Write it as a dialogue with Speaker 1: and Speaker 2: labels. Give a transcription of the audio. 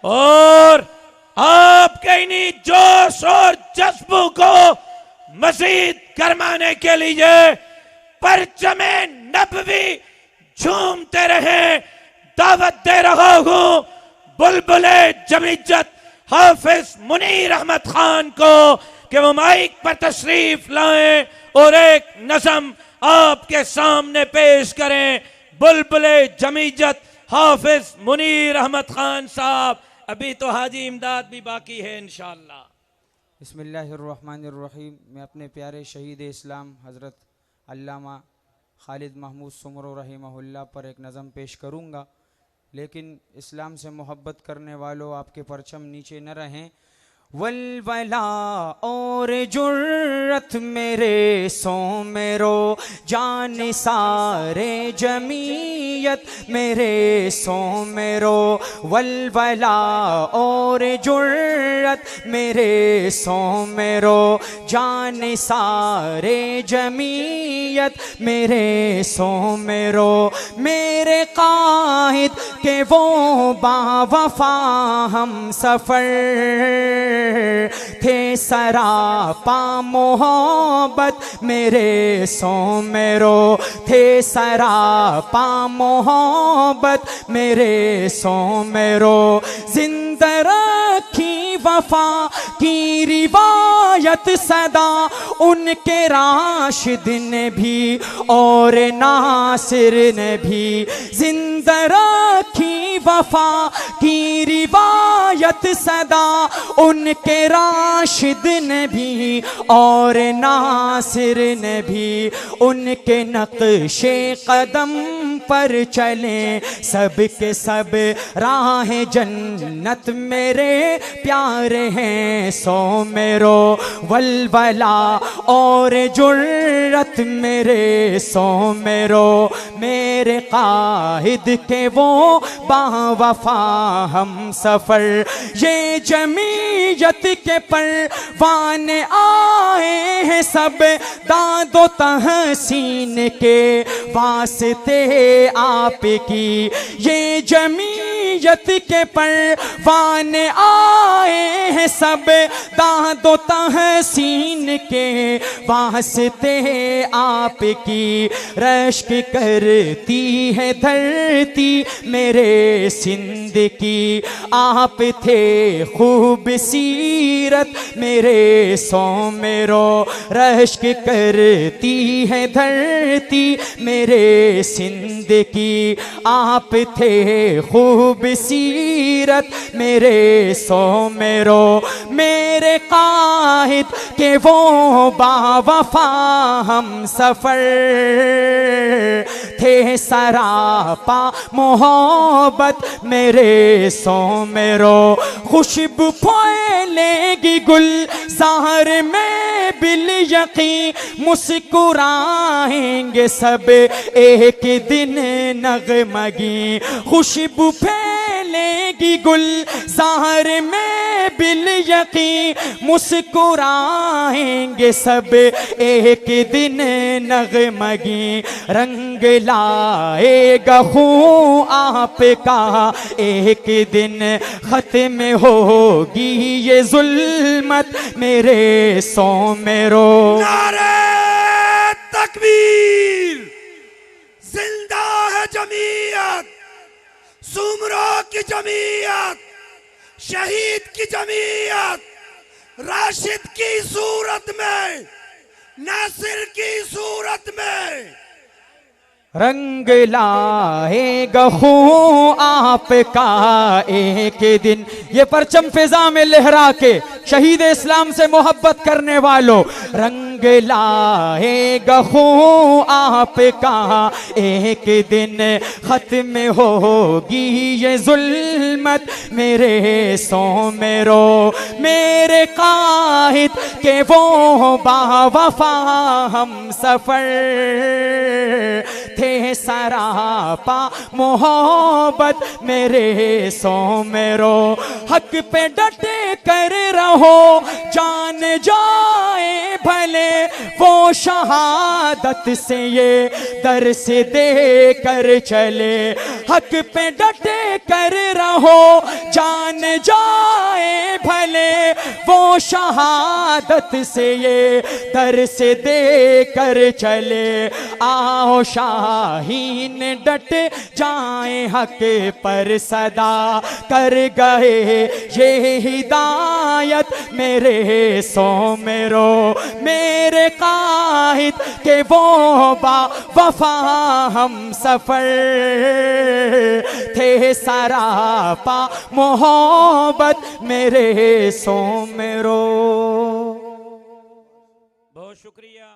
Speaker 1: और आपके इन्हीं जोश और जज्बों को मजीद गरमाने के लिए परचमे नबवी झूमते रहे। दावत दे रहा हूं बुलबुले जमीयत हाफिज मुनीर अहमद खान को कि वो माइक पर तशरीफ लाएं और एक नज़म आपके सामने पेश करें। बुलबुले जमीयत हाफिज मुनीर अहमद खान साहब। अभी तो हाजी इमदाद भी बाकी है इंशाअल्लाह।
Speaker 2: बिस्मिल्लाहिर्रहमानिर्रहीम। मैं अपने प्यारे शहीद इस्लाम हज़रत अल्लामा खालिद महमूद सुमरो रहीमहुल्लाह पर एक नज़म पेश करूँगा, लेकिन इस्लाम से मोहब्बत करने वालों आपके परचम नीचे न रहें। वलवला और जुर्रत मेरे सो मेरो जान सारे जमीयत मेरे सो मेरो। वलवला और जुर्रत मेरे सो मेरो जान सारे जमीयत मेरे सो मेरो। मेरे काहिद के वो बावफा हम सफ़र थे सरापा मोहब्बत मेरे सो मेरो। थे सरापा मोहब्बत मेरे सो मेरो। जिंदा रखी वफा की रिवायत सदा उनके राशिद ने भी और नासिर ने भी। जिंदा रखी वफा की रिवायत सदा उनके राशिद ने भी और नासिर ने भी। उनके नक्शे कदम पर चले सब के सब राह जन्नत मेरे प्यारे हैं सो मेरो। वलवला और जुर्रत मेरे सो मेरो। मेरे काहिद के वो बावफा हम सफ़र ये जमीयत के परवान आए हैं सब दादो तहसीन के वास्ते आपकी। ये जमीयत के परवान आए हैं सब दादो तहसीन के वास्ते आपकी। रश्क करती है धरती मेरे सिंध की। आप थे खूब सीरत मेरे सो मेरो। रश्क करती है धरती मेरे सिंध की। आप थे खूब सीरत मेरे सो मेरो। मेरे काहिद के वो बावफा हम सफ़र थे सरापा मोहब्बत मेरे सो मेरो। खुशबू फैलेगी गुलज़ार में बिल यकीन मुस्कुराएंगे सब एक दिन नगमगी। खुशबू फैलेगी गुलज़ार में बिल यकीन मुस्कुराएंगे सब एक दिन नगमगी। रंग लाएगा खून आपका एक दिन खत्म होगी ये जुल्मत मेरे सो मेरो।
Speaker 1: नारे तकबीर। जिंदा है जमीयत, सुमरो की जमीयत, शहीद की जमीयत, राशिद की सूरत में, नासिर की सूरत में।
Speaker 2: रंग लाएगा खून आपका एक दिन। ये परचम फिजा में लहरा के शहीद इस्लाम से मोहब्बत करने वालों, रंग लाएगा खून आपका एक दिन खत्म होगी ये जुल्मत मेरे सो मेरो। मेरे काहिद के वो बावफा हम सफ़र थे सरापा मोहब्बत मेरे सो मेरो। हक पे डटे कर रहो जान जाए भले वो शहादत से ये दर्स दे कर चले। हक पे डटे कर रहो जान जान जाए भले वो शहादत से ये दर से दे कर चले। आओ शाहीन डट जाए हक पर सदा कर गए ये हिदायत मेरे सो मेरो मेरे काहिद के वो बा वफा हम सफर थे सरापा मोहब्बत मेरे सो मेरो।
Speaker 1: बहुत शुक्रिया।